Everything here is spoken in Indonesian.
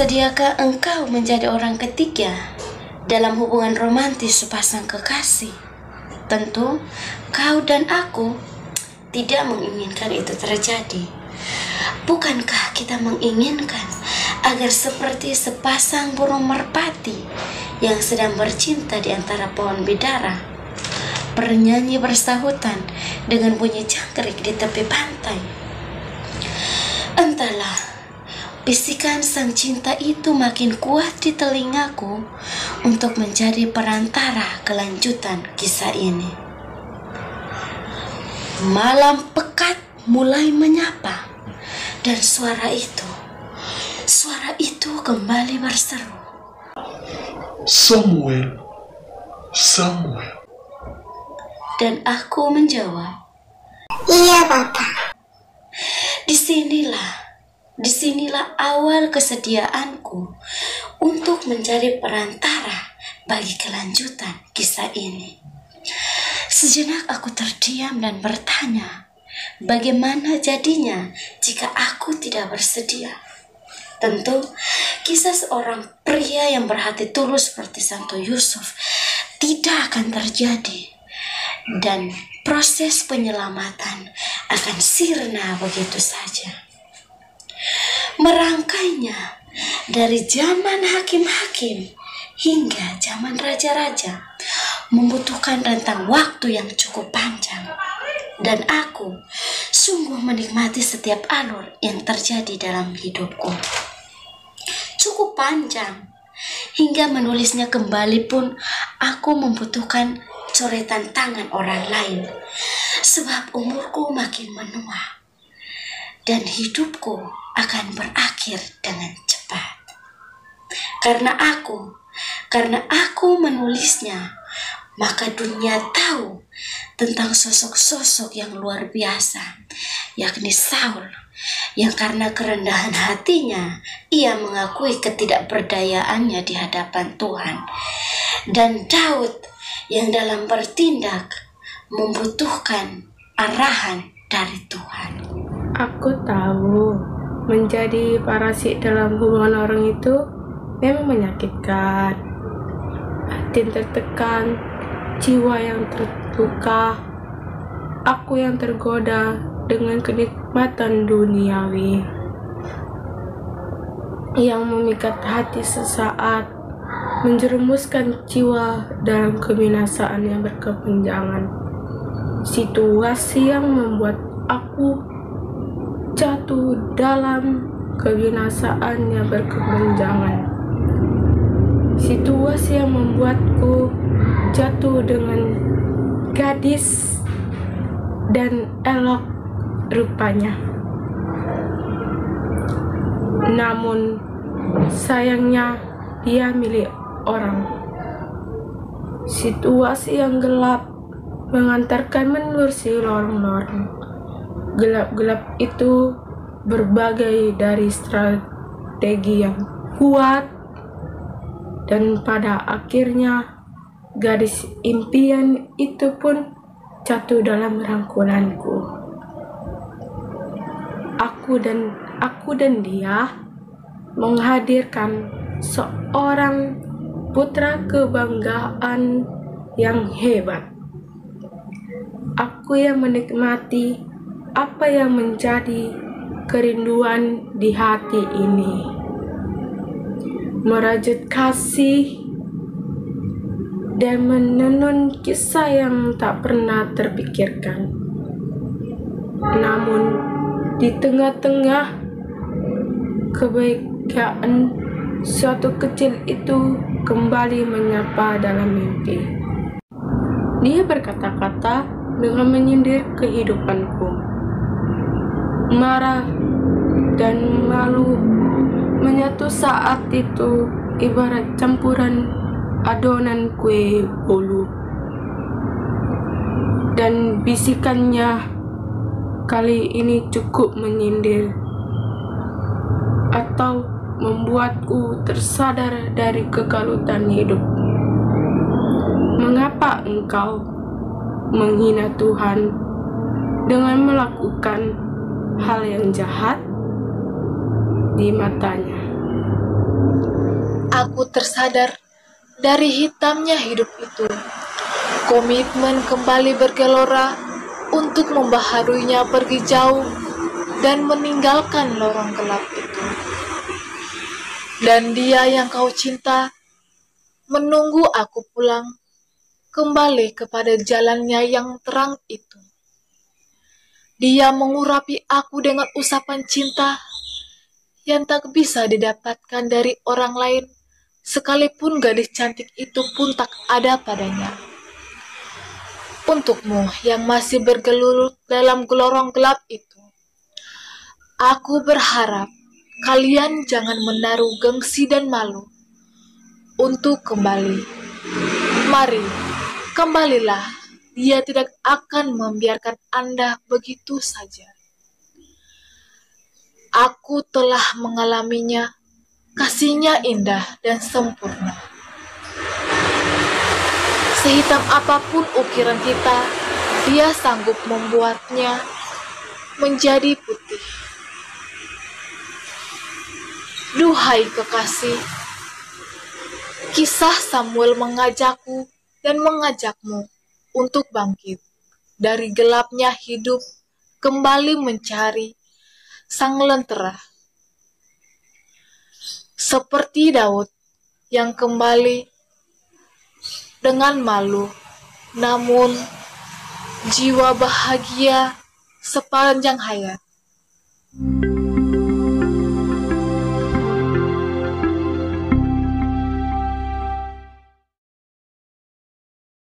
Bersediakah engkau menjadi orang ketiga dalam hubungan romantis sepasang kekasih? Tentu kau dan aku tidak menginginkan itu terjadi. Bukankah kita menginginkan agar seperti sepasang burung merpati yang sedang bercinta di antara pohon bidara, bernyanyi bersahutan dengan bunyi jangkrik di tepi pantai? Entahlah, bisikan sang cinta itu makin kuat di telingaku untuk menjadi perantara kelanjutan kisah ini. Malam pekat mulai menyapa, dan suara itu kembali berseru. Samuel, Samuel. Dan aku menjawab, "Iya, Bapak." Disinilah awal kesediaanku untuk menjadi perantara bagi kelanjutan kisah ini. Sejenak aku terdiam dan bertanya, bagaimana jadinya jika aku tidak bersedia? Tentu, kisah seorang pria yang berhati tulus seperti Santo Yusuf tidak akan terjadi, dan proses penyelamatan akan sirna begitu saja. Merangkainya dari zaman hakim-hakim hingga zaman raja-raja membutuhkan rentang waktu yang cukup panjang, dan aku sungguh menikmati setiap alur yang terjadi dalam hidupku. Cukup panjang, hingga menulisnya kembali pun aku membutuhkan coretan tangan orang lain, sebab umurku makin menua dan hidupku akan berakhir dengan cepat. Karena aku menulisnya, maka dunia tahu tentang sosok-sosok yang luar biasa, yakni Saul, yang karena kerendahan hatinya ia mengakui ketidakberdayaannya di hadapan Tuhan, dan Daud yang dalam bertindak membutuhkan arahan dari Tuhan. Aku tahu menjadi parasit dalam hubungan orang itu memang menyakitkan. Hati tertekan, jiwa yang terluka, aku yang tergoda dengan kenikmatan duniawi yang memikat hati sesaat, menjerumuskan jiwa dalam kebinasaan yang berkepanjangan. Situasi yang membuat aku jatuh dalam kebinasaan yang berkepanjangan. Situasi yang membuatku jatuh dengan gadis dan elok rupanya. Namun sayangnya dia milik orang. Situasi yang gelap mengantarkan menelusuri lorong-lorong. Gelap-gelap itu berbagai dari strategi yang kuat, dan pada akhirnya gadis impian itu pun jatuh dalam rangkulanku. Aku dan dia menghadirkan seorang putra kebanggaan yang hebat. Aku yang menikmati apa yang menjadi kerinduan di hati ini, merajut kasih dan menenun kisah yang tak pernah terpikirkan. Namun di tengah-tengah kebaikan, suatu kecil itu kembali menyapa dalam mimpi. Dia berkata-kata dengan menyindir kehidupanku. Marah dan malu menyatu saat itu ibarat campuran adonan kue bolu. Dan bisikannya kali ini cukup menyindir atau membuatku tersadar dari kekalutan hidup. Mengapa engkau menghina Tuhan dengan melakukan hal yang jahat di matanya? Aku tersadar dari hitamnya hidup itu. Komitmen kembali bergelora untuk membaharuinya pergi jauh dan meninggalkan lorong gelap itu. Dan dia yang kau cinta menunggu aku pulang kembali kepada jalannya yang terang itu. Dia mengurapi aku dengan usapan cinta yang tak bisa didapatkan dari orang lain, sekalipun gadis cantik itu pun tak ada padanya. Untukmu yang masih bergelut dalam lorong gelap itu, aku berharap kalian jangan menaruh gengsi dan malu untuk kembali. Mari, kembalilah. Dia tidak akan membiarkan Anda begitu saja. Aku telah mengalaminya, kasihnya indah dan sempurna. Sehitam apapun ukiran kita, dia sanggup membuatnya menjadi putih. Duhai kekasih, kisah Samuel mengajakku dan mengajakmu untuk bangkit dari gelapnya hidup, kembali mencari sang lentera. Seperti Daud yang kembali dengan malu, namun jiwa bahagia sepanjang hayat.